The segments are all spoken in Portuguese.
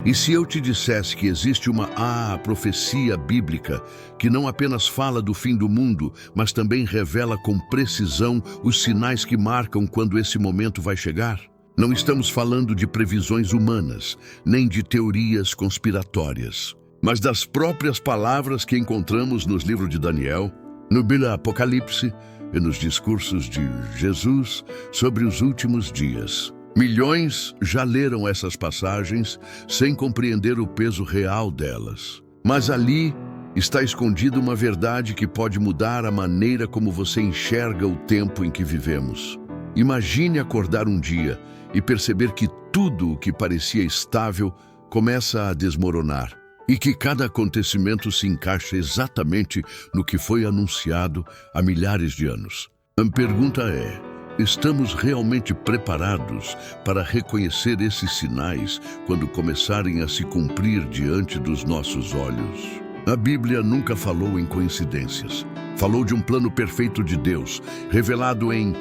E se eu te dissesse que existe uma profecia bíblica que não apenas fala do fim do mundo, mas também revela com precisão os sinais que marcam quando esse momento vai chegar? Não estamos falando de previsões humanas, nem de teorias conspiratórias, mas das próprias palavras que encontramos nos livros de Daniel, no Apocalipse e nos discursos de Jesus sobre os últimos dias. Milhões já leram essas passagens sem compreender o peso real delas. Mas ali está escondida uma verdade que pode mudar a maneira como você enxerga o tempo em que vivemos. Imagine acordar um dia e perceber que tudo o que parecia estável começa a desmoronar e que cada acontecimento se encaixa exatamente no que foi anunciado há milhares de anos. A pergunta é: estamos realmente preparados para reconhecer esses sinais quando começarem a se cumprir diante dos nossos olhos? A Bíblia nunca falou em coincidências. Falou de um plano perfeito de Deus, revelado em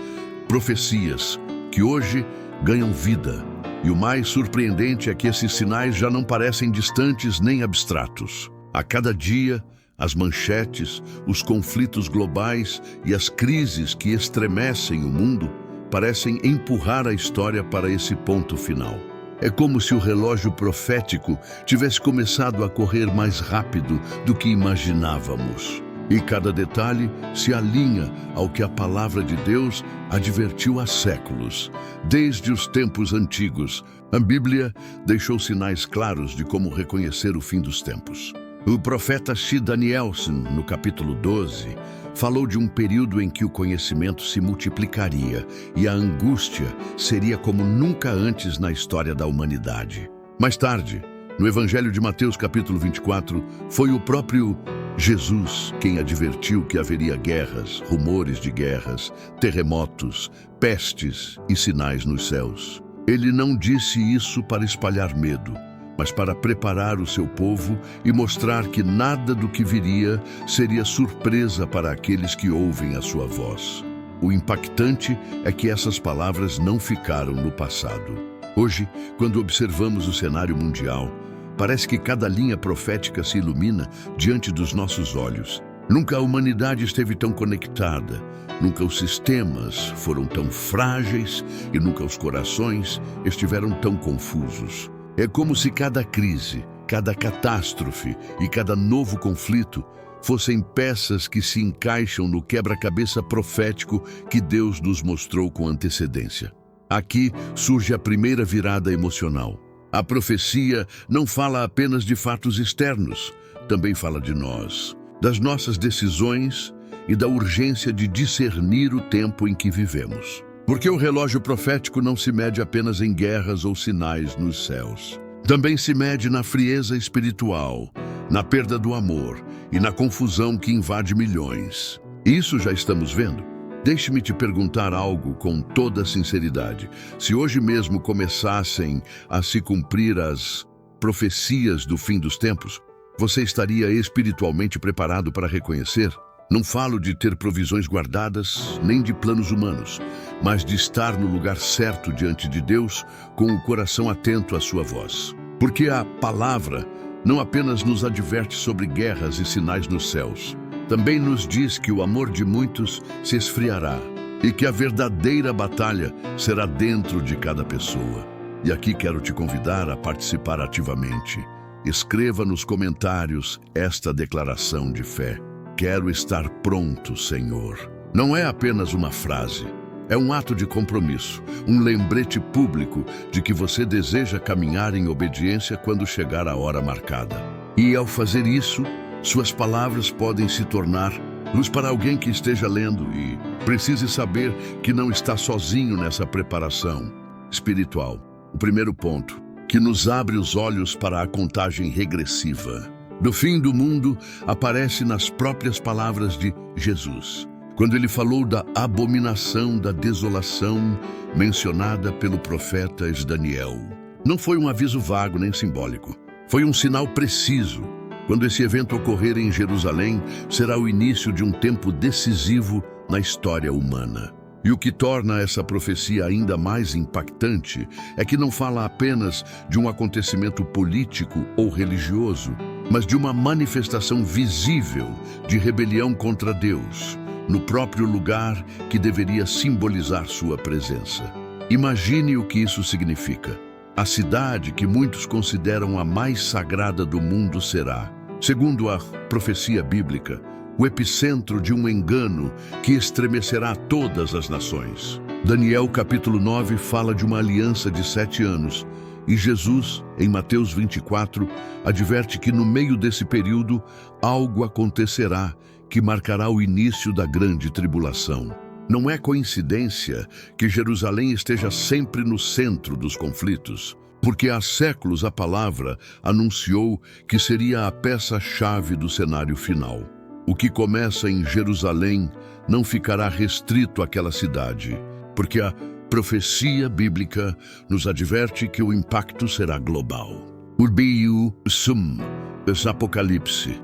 profecias, que hoje ganham vida. E o mais surpreendente é que esses sinais já não parecem distantes nem abstratos. A cada dia, as manchetes, os conflitos globais e as crises que estremecem o mundo parecem empurrar a história para esse ponto final. É como se o relógio profético tivesse começado a correr mais rápido do que imaginávamos. E cada detalhe se alinha ao que a palavra de Deus advertiu há séculos. Desde os tempos antigos, a Bíblia deixou sinais claros de como reconhecer o fim dos tempos. O profeta C. Danielson, no capítulo 12, falou de um período em que o conhecimento se multiplicaria e a angústia seria como nunca antes na história da humanidade. Mais tarde, no Evangelho de Mateus, capítulo 24, foi o próprio Jesus quem advertiu que haveria guerras, rumores de guerras, terremotos, pestes e sinais nos céus. Ele não disse isso para espalhar medo, mas para preparar o seu povo e mostrar que nada do que viria seria surpresa para aqueles que ouvem a sua voz. O impactante é que essas palavras não ficaram no passado. Hoje, quando observamos o cenário mundial, parece que cada linha profética se ilumina diante dos nossos olhos. Nunca a humanidade esteve tão conectada, nunca os sistemas foram tão frágeis e nunca os corações estiveram tão confusos. É como se cada crise, cada catástrofe e cada novo conflito fossem peças que se encaixam no quebra-cabeça profético que Deus nos mostrou com antecedência. Aqui surge a primeira virada emocional. A profecia não fala apenas de fatos externos, também fala de nós, das nossas decisões e da urgência de discernir o tempo em que vivemos. Porque o relógio profético não se mede apenas em guerras ou sinais nos céus. Também se mede na frieza espiritual, na perda do amor e na confusão que invade milhões. Isso já estamos vendo. Deixe-me te perguntar algo com toda sinceridade. Se hoje mesmo começassem a se cumprir as profecias do fim dos tempos, você estaria espiritualmente preparado para reconhecer? Não falo de ter provisões guardadas, nem de planos humanos, mas de estar no lugar certo diante de Deus, com o coração atento à sua voz. Porque a palavra não apenas nos adverte sobre guerras e sinais nos céus, também nos diz que o amor de muitos se esfriará e que a verdadeira batalha será dentro de cada pessoa. E aqui quero te convidar a participar ativamente. Escreva nos comentários esta declaração de fé. Quero estar pronto, Senhor. Não é apenas uma frase, é um ato de compromisso, um lembrete público de que você deseja caminhar em obediência quando chegar a hora marcada. E ao fazer isso, suas palavras podem se tornar luz para alguém que esteja lendo e precise saber que não está sozinho nessa preparação espiritual. O primeiro ponto, que nos abre os olhos para a contagem regressiva do fim do mundo, aparece nas próprias palavras de Jesus, quando ele falou da abominação da desolação mencionada pelo profeta Daniel. Não foi um aviso vago nem simbólico, foi um sinal preciso. Quando esse evento ocorrer em Jerusalém, será o início de um tempo decisivo na história humana. E o que torna essa profecia ainda mais impactante é que não fala apenas de um acontecimento político ou religioso, mas de uma manifestação visível de rebelião contra Deus, no próprio lugar que deveria simbolizar sua presença. Imagine o que isso significa. A cidade que muitos consideram a mais sagrada do mundo será, segundo a profecia bíblica, o epicentro de um engano que estremecerá todas as nações. Daniel capítulo 9 fala de uma aliança de 7 anos, e Jesus, em Mateus 24, adverte que no meio desse período algo acontecerá que marcará o início da grande tribulação. Não é coincidência que Jerusalém esteja sempre no centro dos conflitos, porque há séculos a palavra anunciou que seria a peça-chave do cenário final. O que começa em Jerusalém não ficará restrito àquela cidade, porque a profecia bíblica nos adverte que o impacto será global. Urbiu Sum, Apocalipse,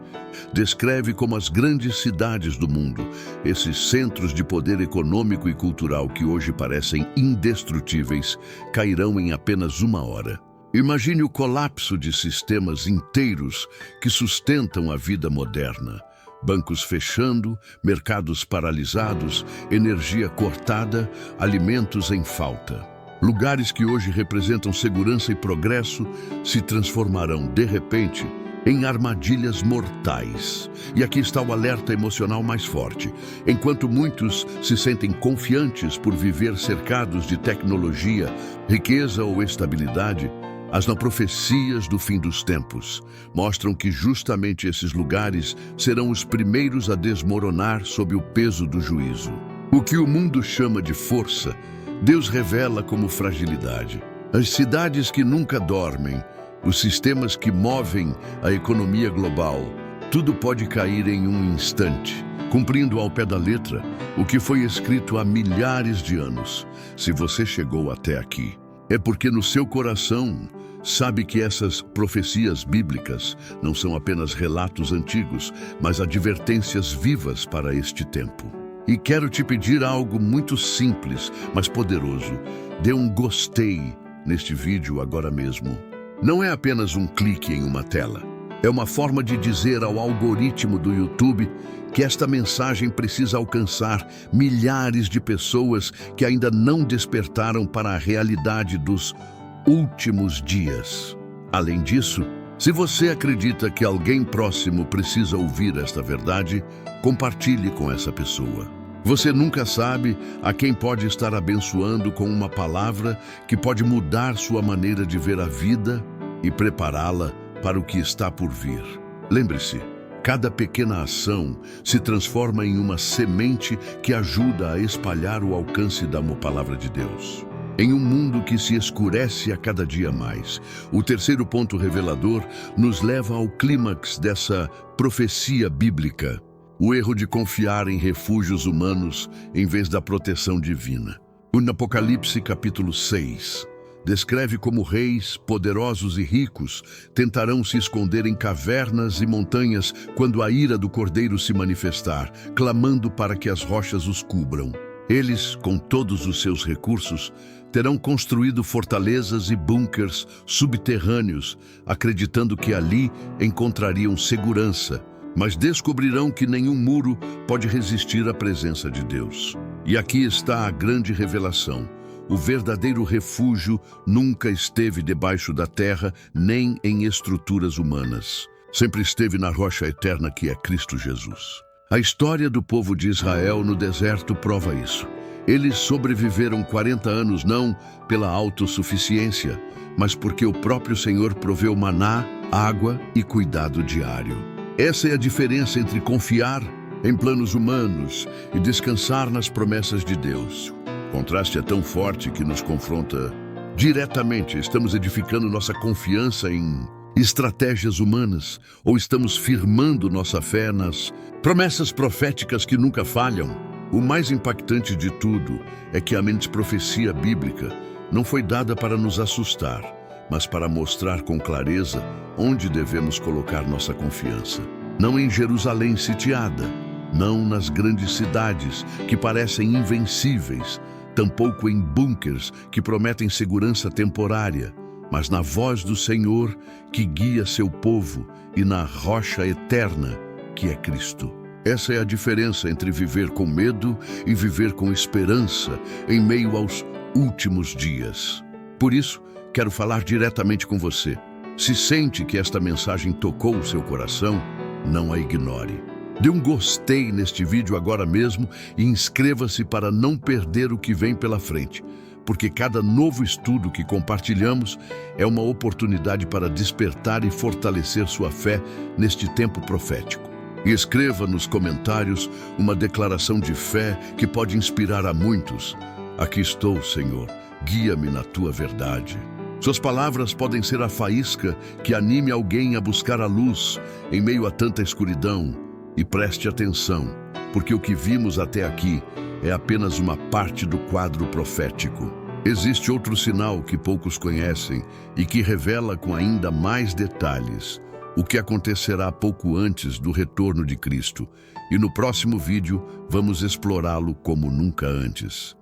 descreve como as grandes cidades do mundo, esses centros de poder econômico e cultural que hoje parecem indestrutíveis, cairão em apenas uma hora. Imagine o colapso de sistemas inteiros que sustentam a vida moderna. Bancos fechando, mercados paralisados, energia cortada, alimentos em falta. Lugares que hoje representam segurança e progresso se transformarão, de repente, em armadilhas mortais. E aqui está o alerta emocional mais forte. Enquanto muitos se sentem confiantes por viver cercados de tecnologia, riqueza ou estabilidade, as profecias do fim dos tempos mostram que justamente esses lugares serão os primeiros a desmoronar sob o peso do juízo. O que o mundo chama de força, Deus revela como fragilidade. As cidades que nunca dormem, os sistemas que movem a economia global, tudo pode cair em um instante, cumprindo ao pé da letra o que foi escrito há milhares de anos. Se você chegou até aqui, é porque no seu coração sabe que essas profecias bíblicas não são apenas relatos antigos, mas advertências vivas para este tempo. E quero te pedir algo muito simples, mas poderoso. Dê um gostei neste vídeo agora mesmo. Não é apenas um clique em uma tela. É uma forma de dizer ao algoritmo do YouTube que esta mensagem precisa alcançar milhares de pessoas que ainda não despertaram para a realidade dos últimos dias. Além disso, se você acredita que alguém próximo precisa ouvir esta verdade, compartilhe com essa pessoa. Você nunca sabe a quem pode estar abençoando com uma palavra que pode mudar sua maneira de ver a vida e prepará-la para o que está por vir. Lembre-se, cada pequena ação se transforma em uma semente que ajuda a espalhar o alcance da palavra de Deus. Em um mundo que se escurece a cada dia mais, o terceiro ponto revelador nos leva ao clímax dessa profecia bíblica: o erro de confiar em refúgios humanos em vez da proteção divina. O Apocalipse capítulo 6 descreve como reis, poderosos e ricos tentarão se esconder em cavernas e montanhas quando a ira do Cordeiro se manifestar, clamando para que as rochas os cubram. Eles, com todos os seus recursos, terão construído fortalezas e bunkers subterrâneos, acreditando que ali encontrariam segurança, mas descobrirão que nenhum muro pode resistir à presença de Deus. E aqui está a grande revelação: o verdadeiro refúgio nunca esteve debaixo da terra, nem em estruturas humanas. Sempre esteve na rocha eterna que é Cristo Jesus. A história do povo de Israel no deserto prova isso. Eles sobreviveram 40 anos não pela autossuficiência, mas porque o próprio Senhor proveu maná, água e cuidado diário. Essa é a diferença entre confiar em planos humanos e descansar nas promessas de Deus. O contraste é tão forte que nos confronta diretamente. Estamos edificando nossa confiança em estratégias humanas ou estamos firmando nossa fé nas promessas proféticas que nunca falham? O mais impactante de tudo é que a profecia bíblica não foi dada para nos assustar, mas para mostrar com clareza onde devemos colocar nossa confiança. Não em Jerusalém sitiada, não nas grandes cidades, que parecem invencíveis, tampouco em bunkers que prometem segurança temporária, mas na voz do Senhor que guia seu povo e na rocha eterna que é Cristo. Essa é a diferença entre viver com medo e viver com esperança em meio aos últimos dias. Por isso, quero falar diretamente com você. Se sente que esta mensagem tocou o seu coração, não a ignore. Dê um gostei neste vídeo agora mesmo e inscreva-se para não perder o que vem pela frente, porque cada novo estudo que compartilhamos é uma oportunidade para despertar e fortalecer sua fé neste tempo profético. E escreva nos comentários uma declaração de fé que pode inspirar a muitos. Aqui estou, Senhor, guia-me na tua verdade. Suas palavras podem ser a faísca que anime alguém a buscar a luz em meio a tanta escuridão. E preste atenção, porque o que vimos até aqui é apenas uma parte do quadro profético. Existe outro sinal que poucos conhecem e que revela com ainda mais detalhes o que acontecerá pouco antes do retorno de Cristo. E no próximo vídeo vamos explorá-lo como nunca antes.